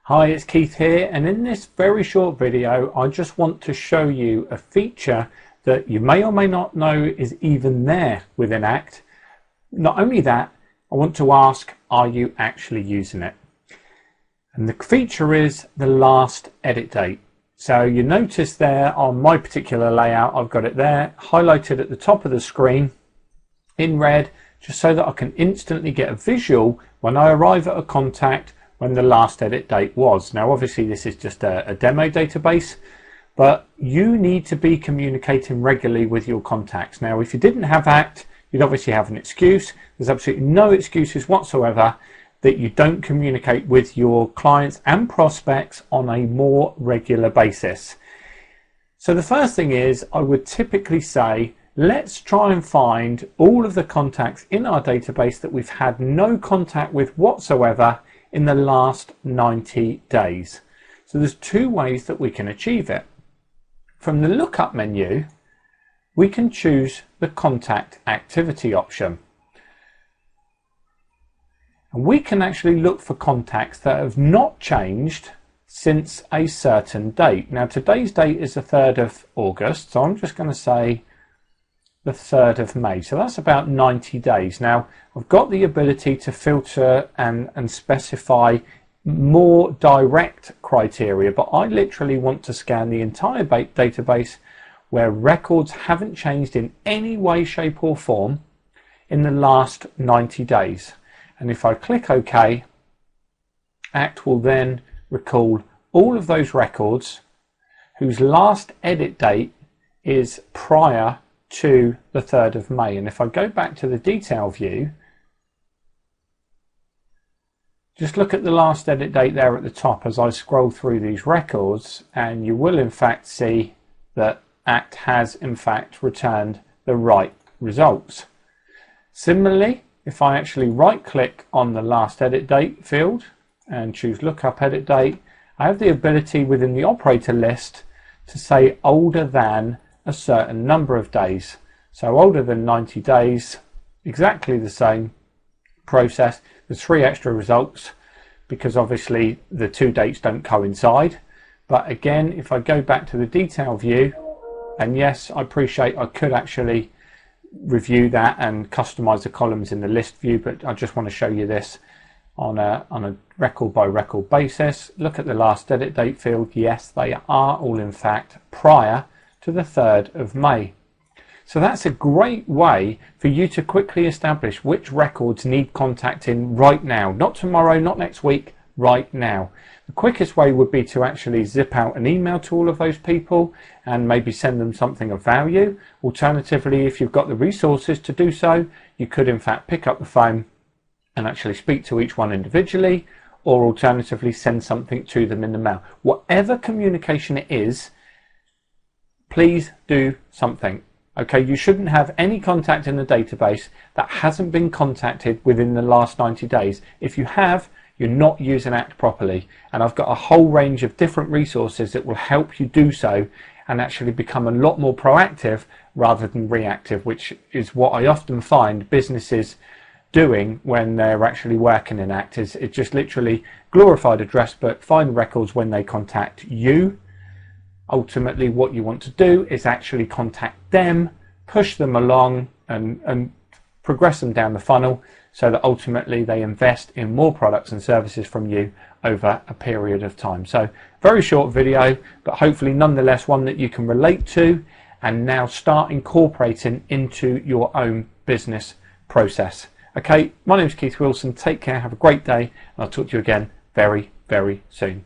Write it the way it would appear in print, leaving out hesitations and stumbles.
Hi, it's Keith here, and in this very short video I just want to show you a feature that you may or may not know is even there within ACT. Not only that, I want to ask, are you actually using it? And the feature is the last edit date. So you notice there on my particular layout, I've got it there highlighted at the top of the screen in red, just so that I can instantly get a visual when I arrive at a contact when the last edit date was. Now obviously this is just a demo database, but you need to be communicating regularly with your contacts. Now if you didn't have ACT, you'd obviously have an excuse. There's absolutely no excuses whatsoever that you don't communicate with your clients and prospects on a more regular basis. So the first thing is, I would typically say, let's try and find all of the contacts in our database that we've had no contact with whatsoever in the last 90 days. So there's two ways that we can achieve it. From the lookup menu, we can choose the contact activity option. And we can actually look for contacts that have not changed since a certain date. Now today's date is the 3rd of August, so I'm just going to say the 3rd of May. So that's about 90 days. Now I've got the ability to filter and specify more direct criteria, but I literally want to scan the entire database where records haven't changed in any way, shape or form in the last 90 days. And if I click OK, ACT will then recall all of those records whose last edit date is prior to the 3rd of May. And if I go back to the detail view, just look at the last edit date there at the top as I scroll through these records, and you will in fact see that ACT has in fact returned the right results. Similarly, if I actually right click on the last edit date field and choose lookup edit date, I have the ability within the operator list to say older than a certain number of days. So older than 90 days, exactly the same process. There's 3 extra results because obviously the 2 dates don't coincide. But again, if I go back to the detail view, and yes, I appreciate I could actually review that and customize the columns in the list view, but I just want to show you this on a record by record basis. Look at the last edit date field. Yes, they are all in fact prior to the 3rd of May. So that's a great way for you to quickly establish which records need contacting right now, not tomorrow, not next week, right now. The quickest way would be to actually zip out an email to all of those people and maybe send them something of value. Alternatively, if you've got the resources to do so, you could in fact pick up the phone and actually speak to each one individually, or alternatively send something to them in the mail. Whatever communication it is, please do something. Okay, you shouldn't have any contact in the database that hasn't been contacted within the last 90 days. If you have, you're not using ACT properly. And I've got a whole range of different resources that will help you do so and actually become a lot more proactive rather than reactive, which is what I often find businesses doing when they're actually working in ACT. Is it just literally glorified address book, find records when they contact you. Ultimately what you want to do is actually contact them, push them along and progress them down the funnel so that ultimately they invest in more products and services from you over a period of time. So very short video, but hopefully nonetheless one that you can relate to and now start incorporating into your own business process. Okay, my name is Keith Wilson. Take care, have a great day, and I'll talk to you again very, very soon.